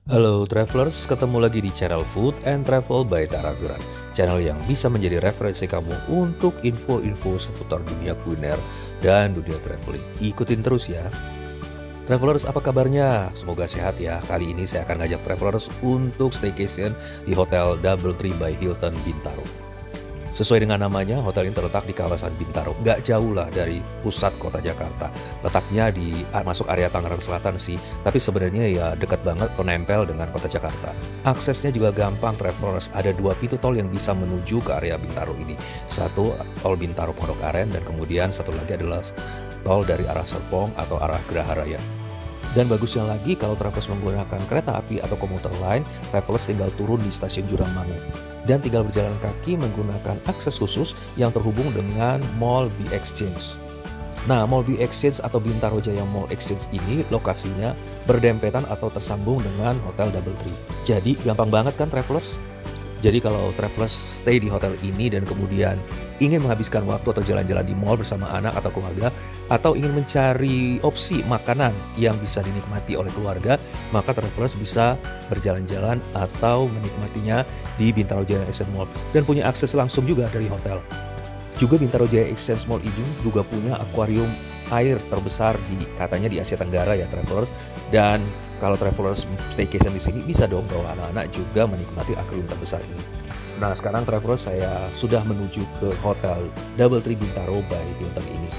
Halo Travelers, ketemu lagi di channel Food and Travel by Tarafiran. Channel yang bisa menjadi referensi kamu untuk info-info seputar dunia kuliner dan dunia traveling. Ikutin terus ya. Travelers, apa kabarnya? Semoga sehat ya. Kali ini saya akan ngajak Travelers untuk staycation di Hotel DoubleTree by Hilton Bintaro. Sesuai dengan namanya, hotel ini terletak di kawasan Bintaro, nggak jauh lah dari pusat kota Jakarta. Letaknya di masuk area Tangerang Selatan sih, tapi sebenarnya ya dekat banget penempel dengan kota Jakarta. Aksesnya juga gampang travelers, ada dua pintu tol yang bisa menuju ke area Bintaro ini. Satu tol Bintaro Pondok Aren dan kemudian satu lagi adalah tol dari arah Serpong atau arah Geraha Raya. Dan bagusnya lagi kalau Travelers menggunakan kereta api atau komuter lain, Travelers tinggal turun di stasiun Jurangmangu dan tinggal berjalan kaki menggunakan akses khusus yang terhubung dengan Mall B Exchange. Nah, Mall B Exchange atau Bintaro Jaya Mall Exchange ini lokasinya berdempetan atau tersambung dengan Hotel DoubleTree. Jadi gampang banget kan Travelers? Jadi kalau travelers stay di hotel ini dan kemudian ingin menghabiskan waktu atau jalan-jalan di mall bersama anak atau keluarga, atau ingin mencari opsi makanan yang bisa dinikmati oleh keluarga, maka travelers bisa berjalan-jalan atau menikmatinya di Bintaro Jaya Exchange Mall dan punya akses langsung juga dari hotel. Juga Bintaro Jaya Exchange Mall ini juga punya akuarium air terbesar katanya di Asia Tenggara ya travelers. Dan kalau travelers staycation di sini bisa dong bawa anak-anak juga menikmati akuarium terbesar ini. Nah, sekarang travelers saya sudah menuju ke Hotel DoubleTree Bintaro by Hilton ini.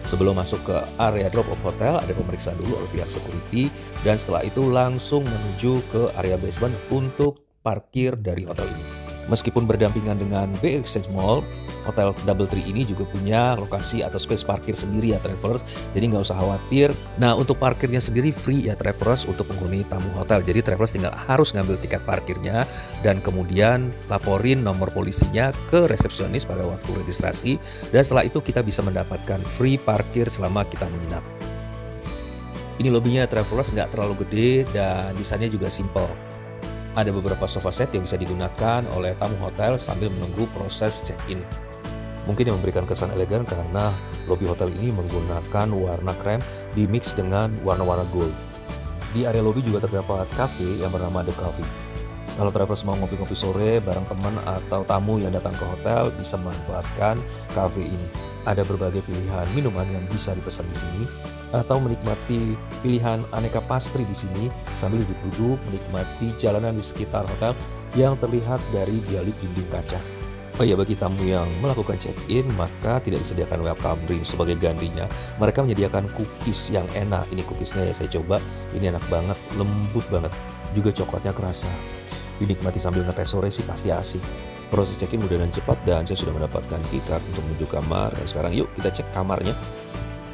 Sebelum masuk ke area drop off hotel, ada pemeriksaan dulu oleh pihak security dan setelah itu langsung menuju ke area basement untuk parkir dari hotel ini. Meskipun berdampingan dengan B Exchange Mall, Hotel DoubleTree ini juga punya lokasi atau space parkir sendiri ya travelers, jadi nggak usah khawatir. Nah, untuk parkirnya sendiri free ya travelers untuk penghuni tamu hotel, jadi travelers tinggal harus ngambil tiket parkirnya dan kemudian laporin nomor polisinya ke resepsionis pada waktu registrasi, dan setelah itu kita bisa mendapatkan free parkir selama kita menginap. Ini lobbynya travelers nggak terlalu gede dan desainnya juga simple. Ada beberapa sofa set yang bisa digunakan oleh tamu hotel sambil menunggu proses check-in. Mungkin yang memberikan kesan elegan karena lobi hotel ini menggunakan warna krem dimix dengan warna-warna gold. Di area lobi juga terdapat cafe yang bernama The Coffee. Kalau travelers mau ngopi-ngopi sore bareng teman atau tamu yang datang ke hotel bisa memanfaatkan cafe ini. Ada berbagai pilihan minuman yang bisa dipesan di sini atau menikmati pilihan aneka pastry di sini sambil duduk-duduk menikmati jalanan di sekitar hotel yang terlihat dari bialik dinding kaca. Oh iya, bagi tamu yang melakukan check-in maka tidak disediakan welcome drink sebagai gantinya. Mereka menyediakan cookies yang enak. Ini cookiesnya ya saya coba, ini enak banget, lembut banget. Juga coklatnya kerasa. Dinikmati sambil ngetes sore sih pasti asik. Proses check-in mudah dan cepat dan saya sudah mendapatkan keycard untuk menuju kamar. Dan sekarang yuk kita cek kamarnya.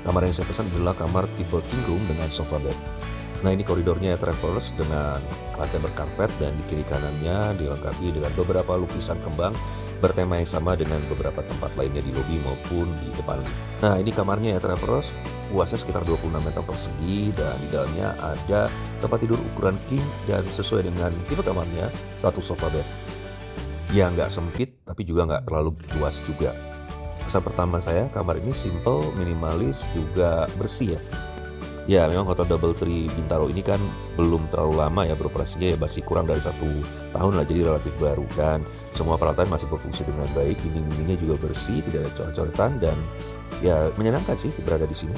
Kamar yang saya pesan adalah kamar tipe king room dengan sofa bed. Nah, ini koridornya ya travelers dengan lantai berkarpet dan di kiri kanannya dilengkapi dengan beberapa lukisan kembang bertema yang sama dengan beberapa tempat lainnya di lobi maupun di depan lift. Nah, ini kamarnya ya travelers, luasnya sekitar 26 meter persegi dan di dalamnya ada tempat tidur ukuran king dan sesuai dengan tipe kamarnya satu sofa bed. Ya nggak sempit tapi juga nggak terlalu luas juga. Kesan pertama saya, kamar ini simple, minimalis, juga bersih ya. Ya memang Hotel DoubleTree Bintaro ini kan belum terlalu lama ya beroperasinya, ya masih kurang dari 1 tahun lah, jadi relatif baru. Dan semua peralatan masih berfungsi dengan baik, dinding-dindingnya juga bersih, tidak ada coret-coretan dan ya menyenangkan sih berada di sini.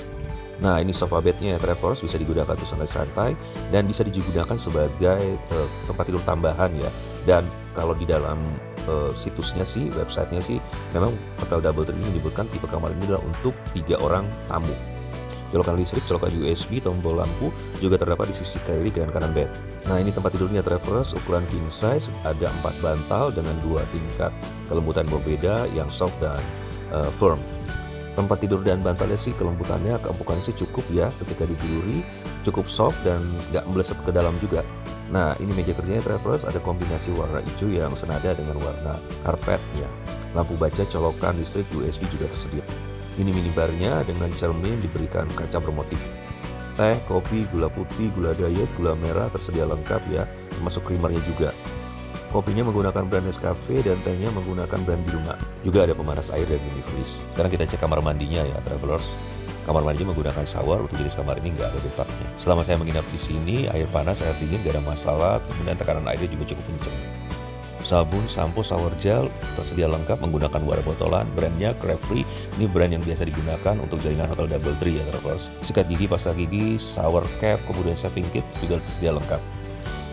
Nah, ini sofa bednya ya travelers, bisa digunakan untuk santai-santai dan bisa digunakan sebagai tempat tidur tambahan ya. Dan kalau di dalam situsnya sih, websitenya sih, memang Hotel DoubleTree ini menyebutkan tipe kamar ini adalah untuk 3 orang tamu. Colokan listrik, colokan USB, tombol lampu juga terdapat di sisi kiri dan kanan bed. Nah, ini tempat tidurnya travelers, ukuran king size, ada 4 bantal dengan 2 tingkat kelembutan berbeda yang soft dan firm. Tempat tidur dan bantalnya sih kelembutannya, keempukannya sih cukup ya ketika ditiduri, cukup soft dan nggak meleset ke dalam juga. Nah, ini meja kerjanya travelers ada kombinasi warna hijau yang senada dengan warna karpetnya. Lampu baca, colokan listrik, USB juga tersedia. Ini minibarnya dengan cermin diberikan kaca bermotif. Teh, kopi, gula putih, gula diet, gula merah tersedia lengkap ya, termasuk creamernya juga. Kopinya menggunakan brand Nescafe dan tehnya menggunakan brand Biruma. Juga ada pemanas air dan mini freeze. Sekarang kita cek kamar mandinya ya travelers. Kamar mandi menggunakan shower, untuk jenis kamar ini nggak ada bathtubnya. Selama saya menginap di sini, air panas, air dingin nggak ada masalah, kemudian tekanan airnya juga cukup kencang. Sabun, sampo, shower gel tersedia lengkap menggunakan wadah botolan, brandnya Crabtree. Ini brand yang biasa digunakan untuk jaringan hotel DoubleTree ya travelers. Sikat gigi, pasta gigi, shower cap, kemudian shaving kit juga tersedia lengkap.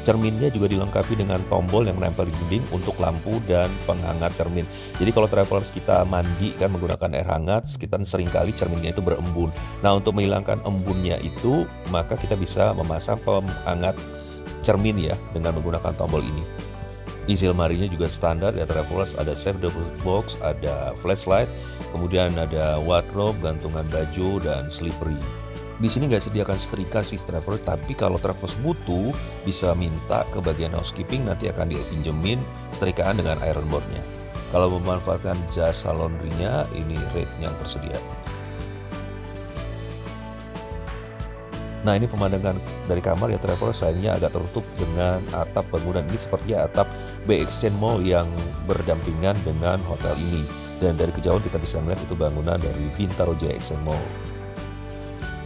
Cerminnya juga dilengkapi dengan tombol yang menempel di dinding untuk lampu dan penghangat cermin. Jadi kalau travelers kita mandi kan menggunakan air hangat, kita seringkali cerminnya itu berembun. Nah, untuk menghilangkan embunnya itu, maka kita bisa memasang penghangat cermin ya dengan menggunakan tombol ini. Isi lemarinya juga standar ya travelers, ada safe deposit box, ada flashlight, kemudian ada wardrobe, gantungan baju, dan slippery. Di sini nggak sediakan setrika sih travelers, tapi kalau travelers butuh bisa minta ke bagian housekeeping, nanti akan dipinjemin setrikaan dengan iron boardnya. Kalau memanfaatkan jasa laundrynya, ini rate yang tersedia. Nah, ini pemandangan dari kamar ya travelers, sayangnya agak tertutup dengan atap bangunan ini seperti atap BXChange Mall yang berdampingan dengan hotel ini. Dan dari kejauhan kita bisa melihat itu bangunan dari Bintaro Jaya XChange Mall.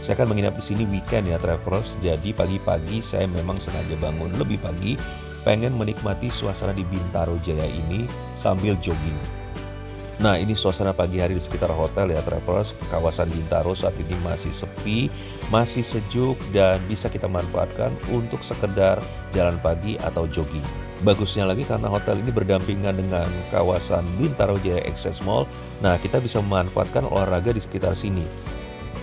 Saya akan menginap di sini weekend ya travelers, jadi pagi-pagi saya memang sengaja bangun lebih pagi, pengen menikmati suasana di Bintaro Jaya ini sambil jogging. Nah, ini suasana pagi hari di sekitar hotel ya travelers. Kawasan Bintaro saat ini masih sepi, masih sejuk, dan bisa kita manfaatkan untuk sekedar jalan pagi atau jogging. Bagusnya lagi karena hotel ini berdampingan dengan kawasan Bintaro Jaya XChange Mall. Nah, kita bisa memanfaatkan olahraga di sekitar sini.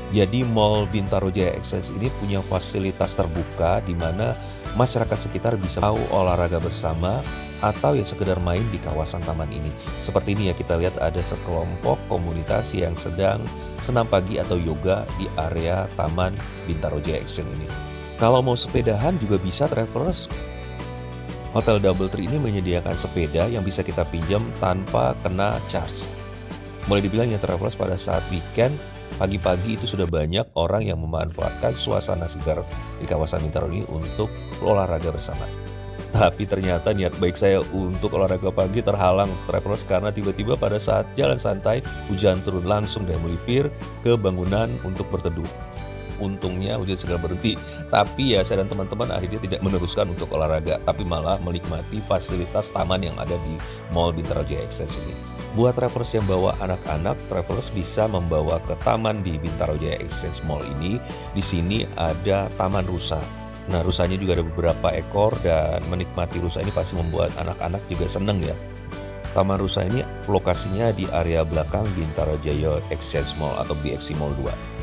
Jadi Mall Bintaro Jaya XChange ini punya fasilitas terbuka di mana masyarakat sekitar bisa tahu olahraga bersama atau ya sekedar main di kawasan taman ini. Seperti ini ya, kita lihat ada sekelompok komunitas yang sedang senam pagi atau yoga di area Taman Bintaro Jaya XChange ini. Kalau mau sepedahan juga bisa travelers. Hotel DoubleTree ini menyediakan sepeda yang bisa kita pinjam tanpa kena charge. Boleh dibilang ya travelers, pada saat weekend pagi-pagi itu sudah banyak orang yang memanfaatkan suasana segar di kawasan Bintaro ini untuk olahraga bersama. Tapi ternyata niat baik saya untuk olahraga pagi terhalang travelers karena tiba-tiba pada saat jalan santai hujan turun langsung dan melipir ke bangunan untuk berteduh. Untungnya hujan segera berhenti, tapi ya saya dan teman-teman akhirnya tidak meneruskan untuk olahraga, tapi malah menikmati fasilitas taman yang ada di Mall Bintaro Jaya XChange ini. Buat travelers yang bawa anak-anak, travelers bisa membawa ke taman di Bintaro Jaya XChange Mall ini. Di sini ada taman rusa. Nah, rusanya juga ada beberapa ekor, dan menikmati rusa ini pasti membuat anak-anak juga seneng ya. Taman rusa ini lokasinya di area belakang Bintaro Jaya XChange Mall atau BXC Mall 2.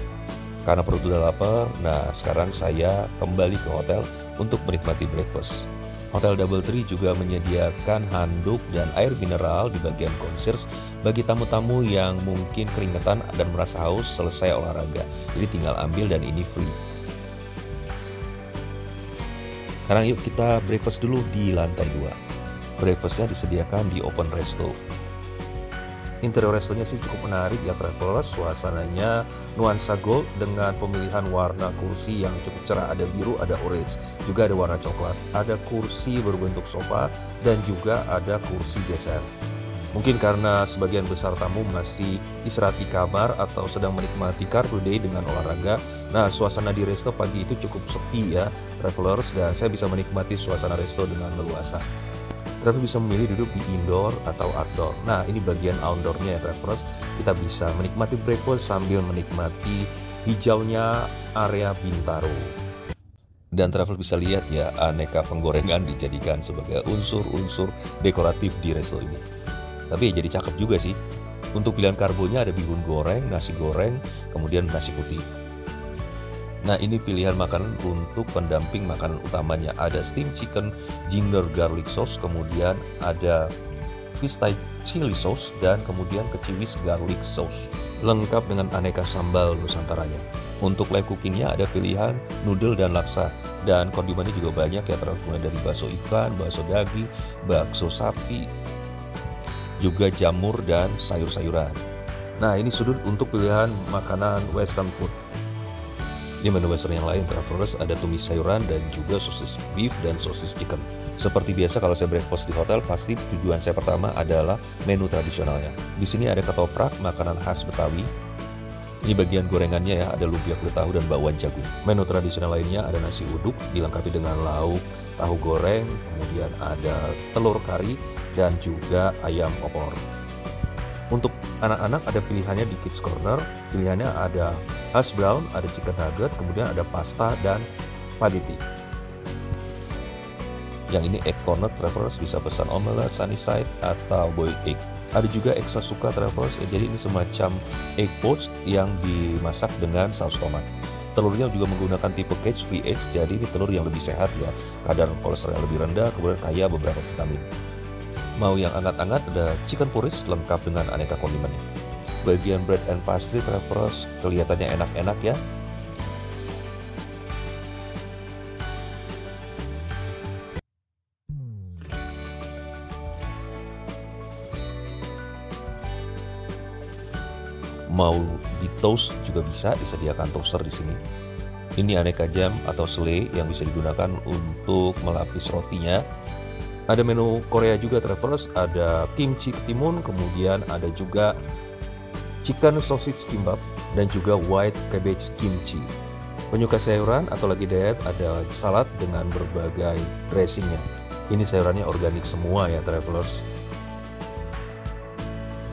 Karena perut udah lapar, nah sekarang saya kembali ke hotel untuk menikmati breakfast. Hotel DoubleTree juga menyediakan handuk dan air mineral di bagian concierge bagi tamu-tamu yang mungkin keringetan dan merasa haus selesai olahraga. Jadi tinggal ambil dan ini free. Sekarang yuk kita breakfast dulu di lantai 2. Breakfastnya disediakan di open resto. Interior restonya sih cukup menarik ya travelers. Suasananya nuansa gold dengan pemilihan warna kursi yang cukup cerah. Ada biru, ada orange, juga ada warna coklat. Ada kursi berbentuk sofa dan juga ada kursi geser. Mungkin karena sebagian besar tamu masih istirahat di kamar atau sedang menikmati car free day dengan olahraga. Nah, suasana di resto pagi itu cukup sepi ya travelers, dan saya bisa menikmati suasana resto dengan leluasa. Traveler bisa memilih duduk di indoor atau outdoor. Nah, ini bagian outdoornya ya travelers. Kita bisa menikmati breakfast sambil menikmati hijaunya area Bintaro. Dan travel bisa lihat ya, aneka penggorengan dijadikan sebagai unsur-unsur dekoratif di resto ini. Tapi ya jadi cakep juga sih. Untuk pilihan karbonya ada bihun goreng, nasi goreng, kemudian nasi putih. Nah, ini pilihan makanan untuk pendamping makanan utamanya. Ada steam chicken ginger garlic sauce, kemudian ada fish Thai chili sauce, dan kemudian keciwis garlic sauce. Lengkap dengan aneka sambal nusantaranya. Untuk live cookingnya ada pilihan noodle dan laksa. Dan kondimennya juga banyak ya, mulai dari bakso ikan, bakso daging, bakso sapi, juga jamur dan sayur-sayuran. Nah, ini sudut untuk pilihan makanan western food. Di menu western yang lain travelers ada tumis sayuran dan juga sosis beef dan sosis chicken. Seperti biasa kalau saya breakfast di hotel, pasti tujuan saya pertama adalah menu tradisionalnya. Di sini ada ketoprak, makanan khas Betawi. Ini bagian gorengannya ya, ada lumpia kulit tahu dan bakwan jagung. Menu tradisional lainnya ada nasi uduk dilengkapi dengan lauk, tahu goreng, kemudian ada telur kari dan juga ayam opor. Untuk anak-anak ada pilihannya di Kids Corner, pilihannya ada hash brown, ada chicken nugget, kemudian ada pasta dan spaghetti. Yang ini egg corner travelers bisa pesan omelet, sunny side atau boiled egg. Ada juga ekstra suka travelers, jadi ini semacam egg poach yang dimasak dengan saus tomat. Telurnya juga menggunakan tipe cage free eggs, jadi ini telur yang lebih sehat ya, kadar kolesterol yang lebih rendah, kemudian kaya beberapa vitamin. Mau yang hangat-hangat ada chicken porridge lengkap dengan aneka kondimennya. Bagian bread and pastry travelers kelihatannya enak-enak ya. Mau di toast juga bisa, disediakan toaster di sini. Ini aneka jam atau selai yang bisa digunakan untuk melapis rotinya. Ada menu Korea juga travelers, ada kimchi ketimun, kemudian ada juga chicken sausage kimbap dan juga white cabbage kimchi. Penyuka sayuran atau lagi diet ada salad dengan berbagai dressingnya. Ini sayurannya organik semua ya travelers.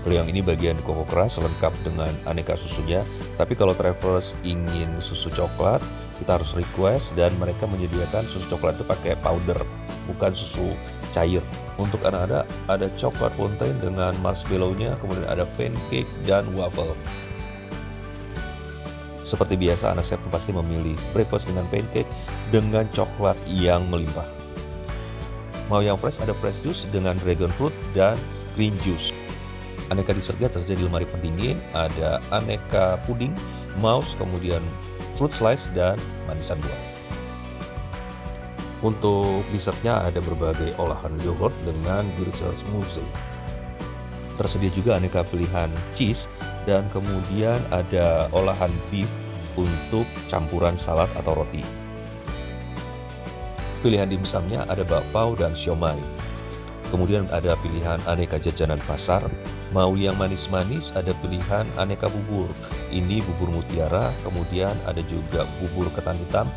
Kalau yang ini bagian koko keras lengkap dengan aneka susunya. Tapi kalau travelers ingin susu coklat, kita harus request dan mereka menyediakan susu coklat itu pakai powder, bukan susu cair. Untuk anak-anak ada coklat fountain dengan marshmallow-nya, kemudian ada pancake dan waffle. Seperti biasa anak saya pasti memilih breakfast dengan pancake dengan coklat yang melimpah. Mau yang fresh ada fresh juice dengan dragon fruit dan green juice. Aneka dessertnya tersedia di lemari pendingin, ada aneka puding, mouse, kemudian fruit slice dan manisan buah. Untuk dessertnya ada berbagai olahan yogurt dengan bircher smoothie. Tersedia juga aneka pilihan cheese dan kemudian ada olahan beef untuk campuran salad atau roti. Pilihan dimsumnya ada bakpao dan siomay. Kemudian ada pilihan aneka jajanan pasar. Mau yang manis-manis ada pilihan aneka bubur. Ini bubur mutiara, kemudian ada juga bubur ketan hitam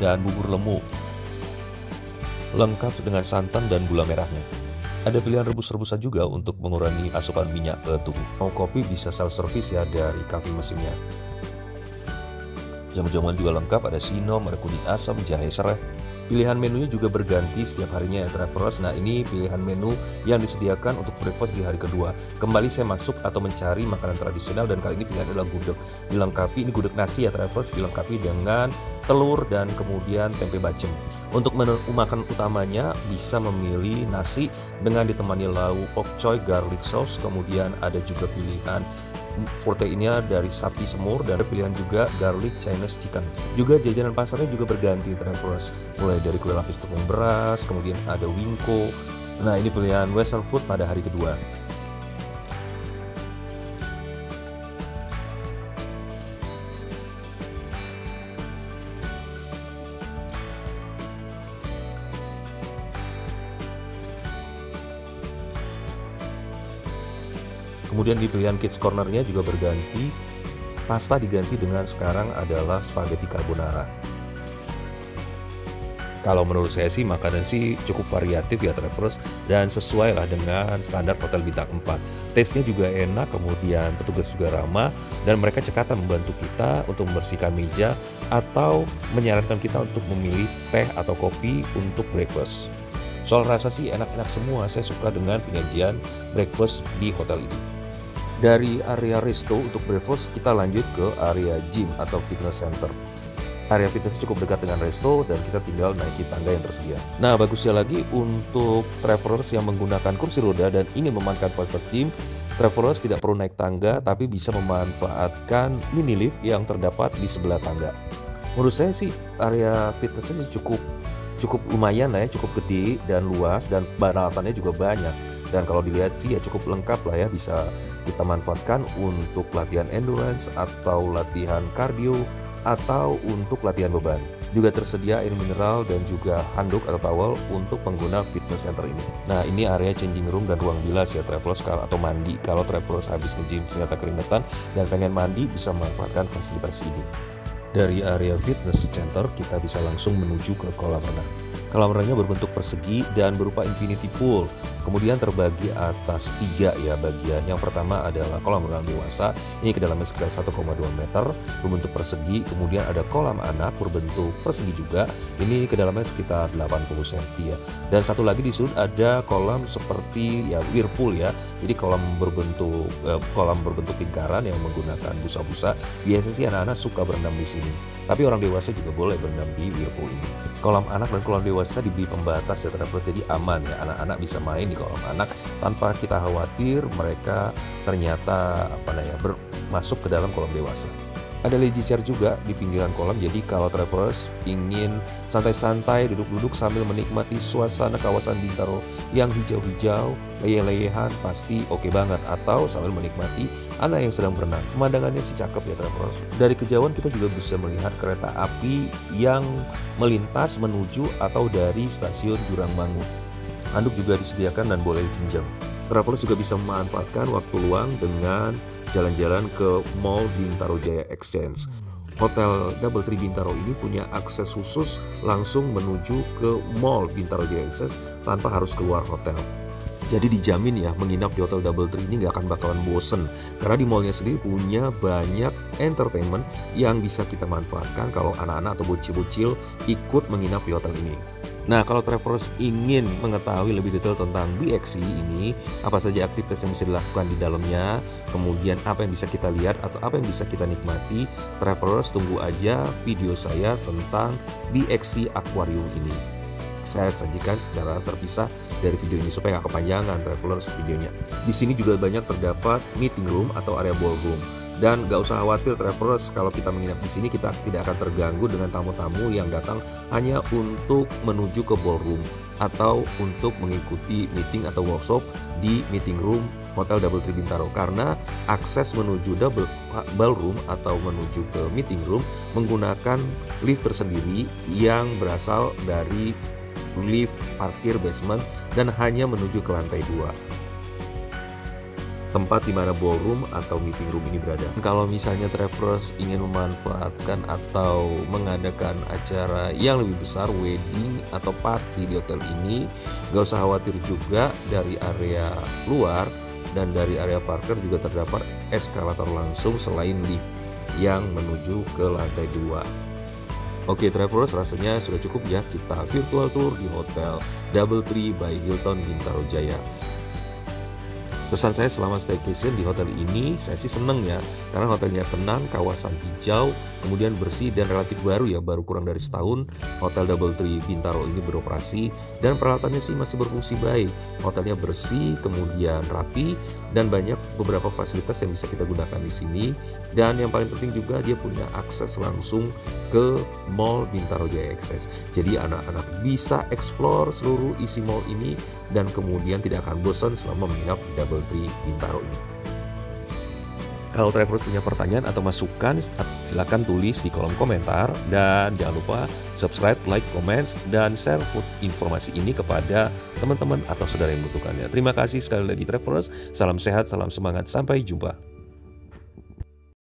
dan bubur lemu. Lengkap dengan santan dan gula merahnya. Ada pilihan rebus-rebusan juga untuk mengurangi asupan minyak ke tubuh. Mau kopi bisa self-service ya dari cafe mesinnya. Jamu-jamuan juga lengkap, ada sinom, ada kunyit asam, jahe serai. Pilihan menunya juga berganti setiap harinya ya travelers. Nah ini pilihan menu yang disediakan untuk breakfast di hari kedua. Kembali saya masuk atau mencari makanan tradisional dan kali ini pilihan adalah gudeg. Dilengkapi, ini gudeg nasi ya travelers, dilengkapi dengan telur dan kemudian tempe bacem. Untuk menu makan utamanya bisa memilih nasi dengan ditemani lauk bok choy garlic sauce. Kemudian ada juga pilihan proteinnya dari sapi semur dan ada pilihan juga garlic Chinese chicken. Juga jajanan pasarnya juga berganti travelers, mulai dari kue lapis tepung beras, kemudian ada wingko. Nah ini pilihan western food pada hari kedua. Kemudian di pilihan kids cornernya juga berganti, pasta diganti dengan sekarang adalah spaghetti carbonara. Kalau menurut saya sih makanan sih cukup variatif ya travelers dan sesuai lah dengan standar hotel bintang 4. Taste-nya juga enak, kemudian petugas juga ramah dan mereka cekatan membantu kita untuk membersihkan meja atau menyarankan kita untuk memilih teh atau kopi untuk breakfast. Soal rasa sih enak-enak semua, saya suka dengan penyajian breakfast di hotel ini. Dari area resto untuk breakfast kita lanjut ke area gym atau fitness center. Area fitness cukup dekat dengan resto dan kita tinggal naiki tangga yang tersedia. Nah bagusnya lagi untuk travelers yang menggunakan kursi roda dan ingin memanfaatkan fasilitas gym, travelers tidak perlu naik tangga tapi bisa memanfaatkan mini lift yang terdapat di sebelah tangga. Menurut saya sih area fitnessnya sih cukup lumayan lah ya, cukup gede dan luas dan peralatannya juga banyak. Dan kalau dilihat sih ya cukup lengkap lah ya, bisa kita manfaatkan untuk latihan endurance atau latihan kardio atau untuk latihan beban. Juga tersedia air mineral dan juga handuk atau towel untuk pengguna fitness center ini. Nah, ini area changing room dan ruang bilas ya travelers atau mandi. Kalau travelers habis nge-gym ternyata keringetan dan pengen mandi, bisa memanfaatkan fasilitas ini. Dari area fitness center kita bisa langsung menuju ke kolam renang. Kolam renangnya berbentuk persegi dan berupa infinity pool. Kemudian terbagi atas 3 ya bagian. Yang pertama adalah kolam renang dewasa. Ini kedalamannya sekitar 1,2 meter, berbentuk persegi. Kemudian ada kolam anak berbentuk persegi juga. Ini kedalamannya sekitar 80 cm ya. Dan satu lagi di sudut ada kolam seperti ya whirlpool ya. Jadi kolam berbentuk lingkaran yang menggunakan busa-busa. Biasanya sih anak-anak suka berenang di sini. Tapi orang dewasa juga boleh berenang di whirlpool ini. Kolam anak dan kolam dewasa diberi pembatas ya traveler, jadi aman ya. Anak-anak bisa main di kolam anak tanpa kita khawatir mereka ternyata masuk ke dalam kolam dewasa. Ada lazy chair juga di pinggiran kolam, jadi kalau travelers ingin santai-santai duduk-duduk sambil menikmati suasana kawasan Bintaro yang hijau-hijau, leyeh-leyehan, pasti oke banget. Atau sambil menikmati anak yang sedang berenang. Pemandangannya sih cakep ya travelers. Dari kejauhan kita juga bisa melihat kereta api yang melintas menuju atau dari stasiun Jurangmangu. Handuk juga disediakan dan boleh dipinjam. Travelers juga bisa memanfaatkan waktu luang dengan jalan-jalan ke Mall Bintaro Jaya Exchange. Hotel Doubletree Bintaro ini punya akses khusus langsung menuju ke Mall Bintaro Jaya Exchange tanpa harus keluar hotel. Jadi dijamin ya, menginap di Hotel Doubletree ini nggak akan bakalan bosen. Karena di mallnya sendiri punya banyak entertainment yang bisa kita manfaatkan kalau anak-anak atau bocil-bocil ikut menginap di hotel ini. Nah, kalau travelers ingin mengetahui lebih detail tentang BXC ini, apa saja aktivitas yang bisa dilakukan di dalamnya, kemudian apa yang bisa kita lihat atau apa yang bisa kita nikmati, travelers tunggu aja video saya tentang BXC Aquarium ini. Saya sajikan secara terpisah dari video ini supaya nggak kepanjangan travelers videonya. Di sini juga banyak terdapat meeting room atau area ballroom. Dan gak usah khawatir travelers, kalau kita menginap di sini kita tidak akan terganggu dengan tamu-tamu yang datang hanya untuk menuju ke ballroom atau untuk mengikuti meeting atau workshop di meeting room Hotel Doubletree Bintaro, karena akses menuju ballroom atau menuju ke meeting room menggunakan lift tersendiri yang berasal dari lift parkir basement dan hanya menuju ke lantai 2. Tempat di mana ballroom atau meeting room ini berada. Kalau misalnya travelers ingin memanfaatkan atau mengadakan acara yang lebih besar, wedding atau party di hotel ini, gak usah khawatir juga. Dari area luar dan dari area parkir juga terdapat eskalator langsung selain lift yang menuju ke lantai 2. Oke travelers, rasanya sudah cukup ya kita virtual tour di Hotel Doubletree by Hilton Bintaro Jaya. Pesan saya selama staycation di hotel ini, saya sih seneng ya, karena hotelnya tenang, kawasan hijau, kemudian bersih dan relatif baru ya, baru kurang dari setahun Hotel Doubletree Bintaro ini beroperasi dan peralatannya sih masih berfungsi baik. Hotelnya bersih, kemudian rapi dan banyak beberapa fasilitas yang bisa kita gunakan di sini. Dan yang paling penting juga dia punya akses langsung ke Mall Bintaro Jaya Exchange. Jadi anak-anak bisa explore seluruh isi mall ini dan kemudian tidak akan bosan selama menginap di Doubletree Bintaro ini. Kalau travelers punya pertanyaan atau masukan, silakan tulis di kolom komentar. Dan jangan lupa subscribe, like, comment, dan share informasi ini kepada teman-teman atau saudara yang membutuhkannya. Terima kasih sekali lagi travelers, salam sehat, salam semangat, sampai jumpa.